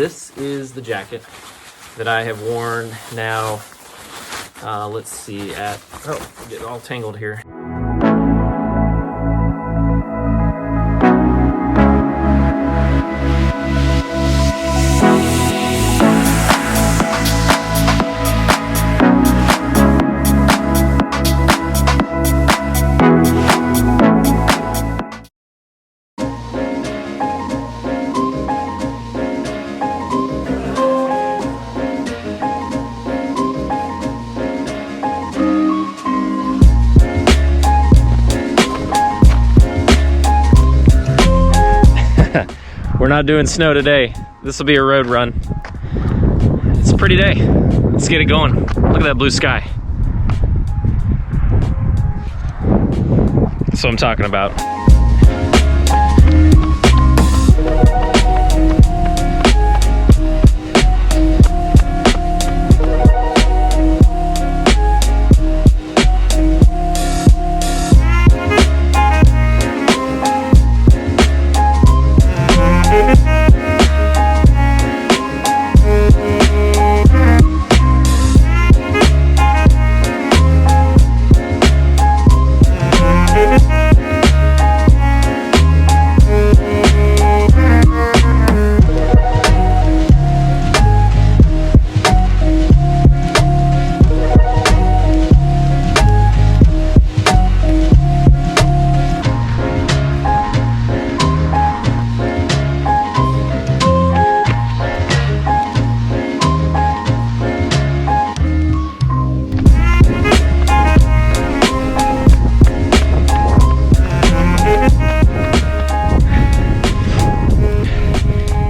This is the jacket that I have worn now, let's see, get all tangled here. We're not doing snow today. This will be a road run. It's a pretty day. Let's get it going. Look at that blue sky. That's what I'm talking about.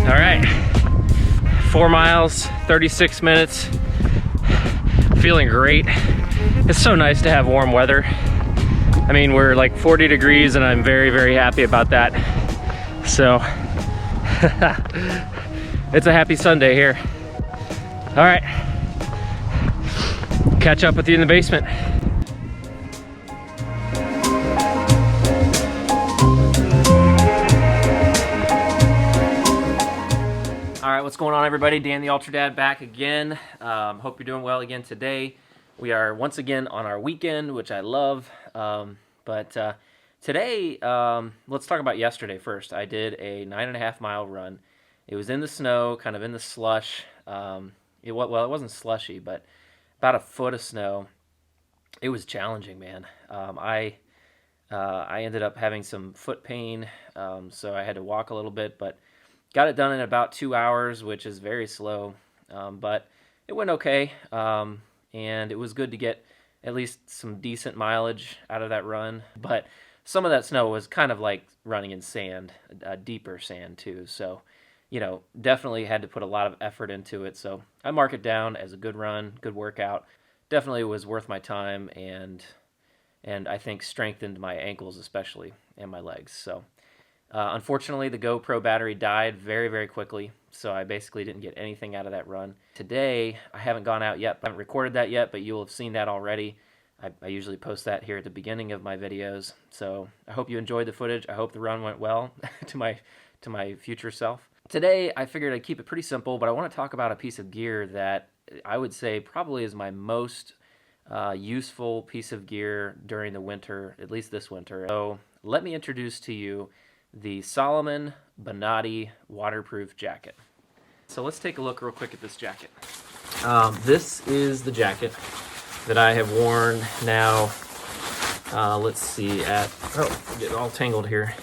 All right, 4 miles, 36 minutes, feeling great. It's so nice to have warm weather. I mean, we're like 40 degrees and I'm very, very happy about that. So, it's a happy Sunday here. All right, catch up with you in the basement. All right, what's going on, everybody? Dan the Ultra Dad back again. Hope you're doing well again today. We are once again on our weekend, which I love. Today, let's talk about yesterday first. I did a 9.5 mile run. It was in the snow, kind of in the slush. It wasn't slushy, but about a foot of snow. It was challenging, man. I ended up having some foot pain, so I had to walk a little bit, but got it done in about 2 hours, which is very slow, but it went okay, and it was good to get at least some decent mileage out of that run. But some of that snow was kind of like running in sand, deeper sand too, so, you know, definitely had to put a lot of effort into it. So I mark it down as a good run, good workout. Definitely was worth my time, and I think strengthened my ankles especially, and my legs. So unfortunately, the GoPro battery died very, very quickly, so I basically didn't get anything out of that run. Today, I haven't gone out yet. I haven't recorded that yet, but you'll have seen that already. I usually post that here at the beginning of my videos, so I hope you enjoyed the footage. I hope the run went well to my future self. Today, I figured I'd keep it pretty simple, but I want to talk about a piece of gear that I would say probably is my most useful piece of gear during the winter, at least this winter. So let me introduce to you the Salomon Bonatti waterproof jacket. So let's take a look real quick at this jacket. This is the jacket that I have worn now, let's see, get all tangled here.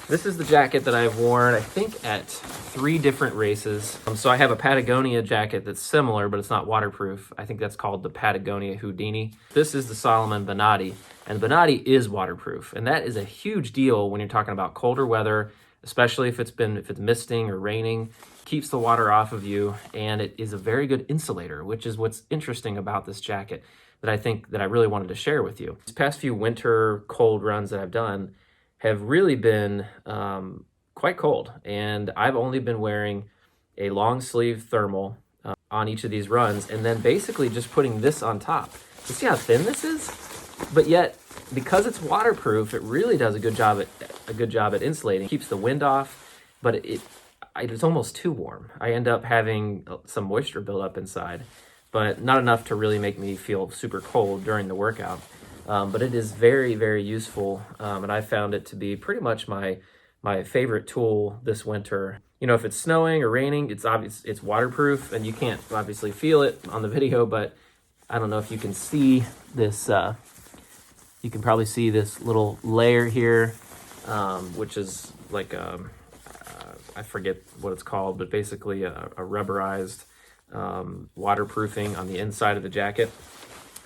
This is the jacket that I've worn, I think, at 3 different races. So I have a Patagonia jacket that's similar, but it's not waterproof. I think that's called the Patagonia Houdini. This is the Salomon Bonatti, and Bonatti is waterproof, and that is a huge deal when you're talking about colder weather, especially if it's misting or raining. Keeps the water off of you, and it is a very good insulator, which is what's interesting about this jacket that I think that I really wanted to share with you. These past few winter cold runs that I've done have really been quite cold, and I've only been wearing a long sleeve thermal on each of these runs, and then basically just putting this on top. You see how thin this is? But yet, because it's waterproof, it really does a good job at insulating. It keeps the wind off, but it's almost too warm. I end up having some moisture build up inside, but not enough to really make me feel super cold during the workout. But it is very, very useful, and I found it to be pretty much my favorite tool this winter. You know, if it's snowing or raining, it's obvious it's waterproof, and you can't obviously feel it on the video, but I don't know if you can see this. You can probably see this little layer here, which is like I forget what it's called, but basically a rubberized waterproofing on the inside of the jacket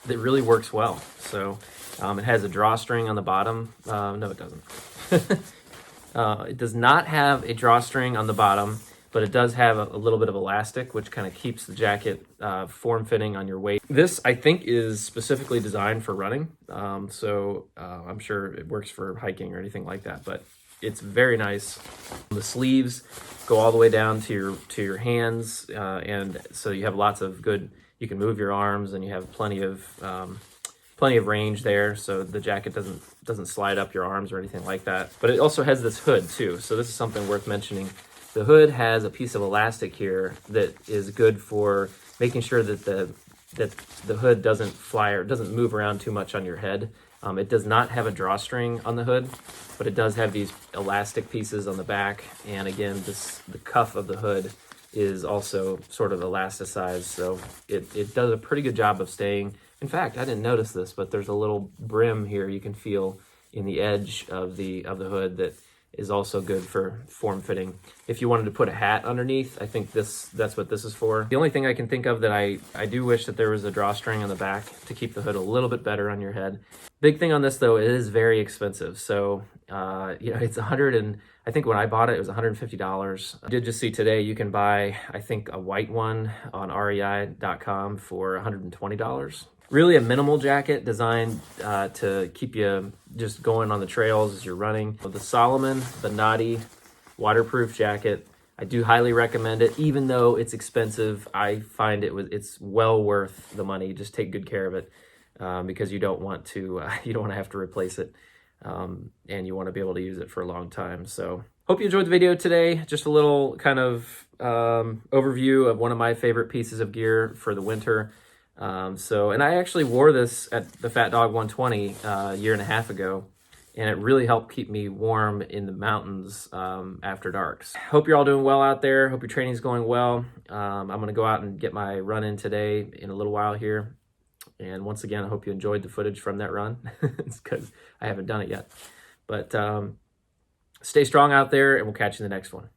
that really works well. So it has a drawstring on the bottom. No, it doesn't. It does not have a drawstring on the bottom, but it does have a little bit of elastic, which kind of keeps the jacket form-fitting on your waist. This, I think, is specifically designed for running, so I'm sure it works for hiking or anything like that, but it's very nice. The sleeves go all the way down to your hands, and so you have lots of good, you can move your arms, and you have plenty of range there, so the jacket doesn't slide up your arms or anything like that. But it also has this hood too, so this is something worth mentioning. The hood has a piece of elastic here that is good for making sure that the hood doesn't fly or doesn't move around too much on your head. It does not have a drawstring on the hood, but it does have these elastic pieces on the back. And again, the cuff of the hood is also sort of elasticized, so it does a pretty good job of staying. In fact, I didn't notice this, but there's a little brim here you can feel in the edge of the hood that is also good for form-fitting. If you wanted to put a hat underneath, I think that's what this is for. The only thing I can think of that I do wish that there was a drawstring on the back to keep the hood a little bit better on your head. Big thing on this though, it is very expensive. So you know, it's I think when I bought it, it was $150. I did just see today you can buy, I think, a white one on rei.com for $120. Really a minimal jacket designed to keep you just going on the trails as you're running. The Salomon Bonatti waterproof jacket, I do highly recommend it. Even though it's expensive, I find it's well worth the money. Just take good care of it because you don't want to have to replace it, and you want to be able to use it for a long time. So hope you enjoyed the video today. Just a little kind of overview of one of my favorite pieces of gear for the winter. And I actually wore this at the Fat Dog 120 a year and a half ago, and it really helped keep me warm in the mountains after darks. Hope you're all doing well out there. Hope your training's going well. I'm going to go out and get my run in today in a little while here. And once again, I hope you enjoyed the footage from that run. It's because I haven't done it yet. But stay strong out there, and we'll catch you in the next one.